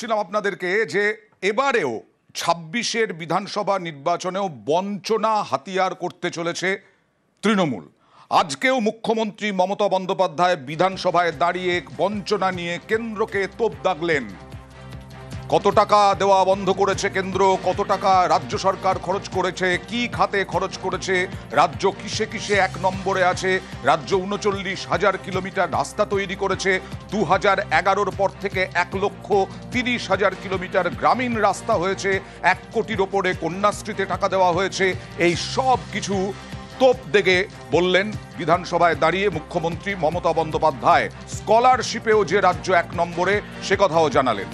বলছিলাম আপনাদেরকে যে এবারেও ২৬-এর বিধানসভা নির্বাচনেও বঞ্চনা হাতিয়ার করতে চলেছে তৃণমূল। আজকেও মুখ্যমন্ত্রী মমতা বন্দ্যোপাধ্যায় বিধানসভায় দাঁড়িয়ে বঞ্চনা নিয়ে কেন্দ্রকে তোপ দাগলেন। কত টাকা দেওয়া বন্ধ করেছে কেন্দ্র, কত টাকা রাজ্য সরকার খরচ করেছে, কি খাতে খরচ করেছে, রাজ্য কিসে কিসে এক নম্বরে আছে। রাজ্য ৩৯,০০০ কিলোমিটার রাস্তা তৈরি করেছে, ২০১১-র পর থেকে ১,৩০,০০০ কিলোমিটার গ্রামীণ রাস্তা হয়েছে, ১ কোটির ওপরে কন্যাশ্রীতে টাকা দেওয়া হয়েছে। এই সব কিছু তোপ দেগে বললেন বিধানসভায় দাঁড়িয়ে মুখ্যমন্ত্রী মমতা বন্দ্যোপাধ্যায়। স্কলারশিপেও যে রাজ্য ১ নম্বরে সে কথাও জানালেন।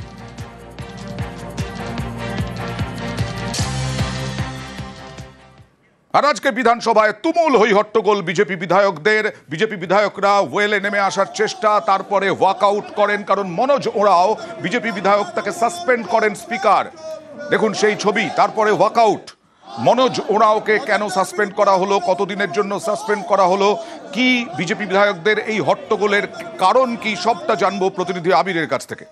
আর আজকে বিধানসভায় তুমুল হই হট্টগোল বিজেপি বিধায়কদের। বিজেপি বিধায়করা ওয়েলে নেমে আসার চেষ্টা, তারপরে ওয়াকআউট করেন, কারণ মনোজ ওরাও বিজেপি বিধায়ক, তাকে সাসপেন্ড করেন স্পিকার। দেখুন সেই ছবি। তারপরে ওয়াকআউট। মনোজ ওরাওকে কেন সাসপেন্ড করা হলো, কতদিনের জন্য সাসপেন্ড করা হলো, কি বিজেপি বিধায়কদের এই হট্টগোলের কারণ কি, সবটা জানবো প্রতিনিধি আবিরের কাছ থেকে।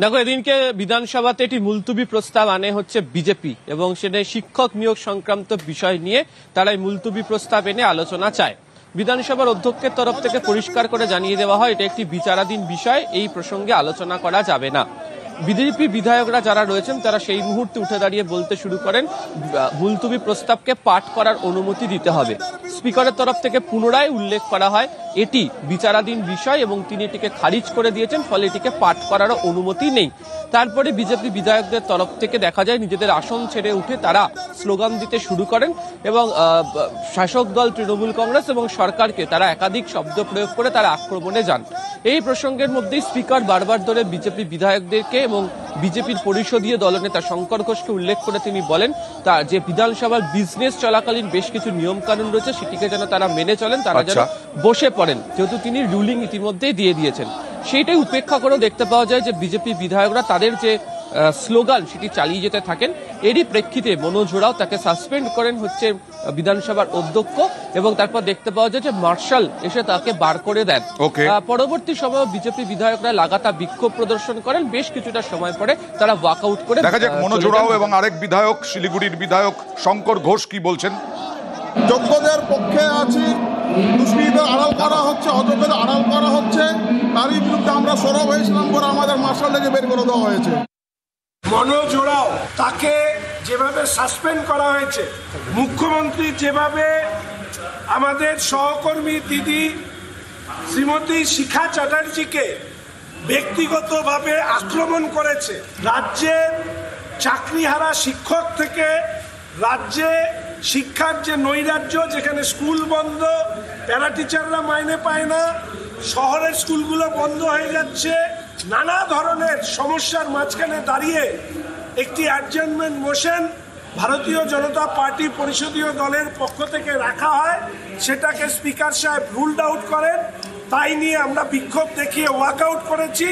দেখো, এদিনকে বিধানসভাতে একটি মুলতুবি প্রস্তাব আনে হচ্ছে বিজেপি, এবং সেটা শিক্ষক নিয়োগ সংক্রান্ত বিষয় নিয়ে তারা এই মুলতুবি প্রস্তাব এনে আলোচনা চায়। বিধানসভার অধ্যক্ষের তরফ থেকে পরিষ্কার করে জানিয়ে দেওয়া হয় এটা একটি বিচারাধীন বিষয়, এই প্রসঙ্গে আলোচনা করা যাবে না। বিজেপি বিধায়করা যারা রয়েছেন তারা সেই মুহূর্তে উঠে দাঁড়িয়ে বলতে শুরু করেন মুলতুবি প্রস্তাবকে পাঠ করার অনুমতি দিতে হবে। স্পিকারের তরফ থেকে পুনরায় উল্লেখ করা হয় এটি বিচারাধীন বিষয় এবং তিনি এটিকে খারিজ করে দিয়েছেন, ফলে এটিকে পাঠ করারও অনুমতি নেই। তারপরে বিজেপি বিধায়কদের তরফ থেকে দেখা যায় নিজেদের আসন ছেড়ে উঠে তারা স্লোগান দিতে শুরু করেন, এবং শাসক দল তৃণমূল কংগ্রেস এবং সরকারকে তারা একাধিক শব্দ প্রয়োগ করে তারা আক্রমণে যান। এই প্রসঙ্গের মধ্যেই স্পিকার বারবার ধরে বিজেপি বিধায়কদেরকে এবং বিজেপির পরিষদীয় দলনেতা শঙ্কর ঘোষকে উল্লেখ করে তিনি বলেন তা যে বিধানসভার বিজনেস চলাকালীন বেশ কিছু নিয়ম কানুন রয়েছে, সেটিকে যেন তারা মেনে চলেন, তারা যেন বসে পড়েন, যেহেতু তিনি রুলিং ইতিমধ্যেই দিয়ে দিয়েছেন। সেইটাই উপেক্ষা করেও দেখতে পাওয়া যায় যে বিজেপি বিধায়করা তাদের যে স্লোগান সেটি চালিয়ে যেতে থাকেন। এরই প্রেক্ষিতে মনোজ ওরাও তাকে সাসপেন্ড করেন হচ্ছে বিধানসভার অধ্যক্ষ, এবং তারপর দেখতে পাওয়া যায় যে মার্শাল এসে তাকে বার করে দেন। পরবর্তী সময় বিজেপি বিধায়করা লাগাতার বিক্ষোভ প্রদর্শন করেন, বেশ কিছুটা সময় পরে তারা ওয়াকআউট করে। দেখা যাক মনোজ ওরাও এবং আরেক বিধায়ক শিলিগুড়ির বিধায়ক শঙ্কর ঘোষ কি বলছেন। যোগ্যদের পক্ষে আছি, দুষ্কৃতীদের আড়াল করা হচ্ছে, অযোগ্যদের আড়াল করা হচ্ছে, তারই বিরুদ্ধে আমরা সরব হয়েছিলাম বলে আমাদের মার্শাল থেকে বের করে দেওয়া হয়েছে। মনোজ ওরাও তাকে যেভাবে সাসপেন্ড করা হয়েছে, মুখ্যমন্ত্রী যেভাবে আমাদের সহকর্মী দিদি শ্রীমতী শিখা চ্যাটার্জিকে ব্যক্তিগতভাবে আক্রমণ করেছে, রাজ্যের চাকরিহারা শিক্ষক থেকে রাজ্যে শিক্ষার যে নৈরাজ্য, যেখানে স্কুল বন্ধ, প্যারা টিচাররা মাইনে পায় না, শহরের স্কুলগুলো বন্ধ হয়ে যাচ্ছে, নানা ধরনের সমস্যার মাঝখানে দাঁড়িয়ে একটি অ্যাডজার্নমেন্ট মোশন ভারতীয় জনতা পার্টি পরিষদীয় দলের পক্ষ থেকে রাখা হয়, সেটাকে স্পিকার সাহেব রুলড আউট করেন। তাই নিয়ে আমরা বিক্ষোভ দেখিয়ে ওয়াকআউট করেছি।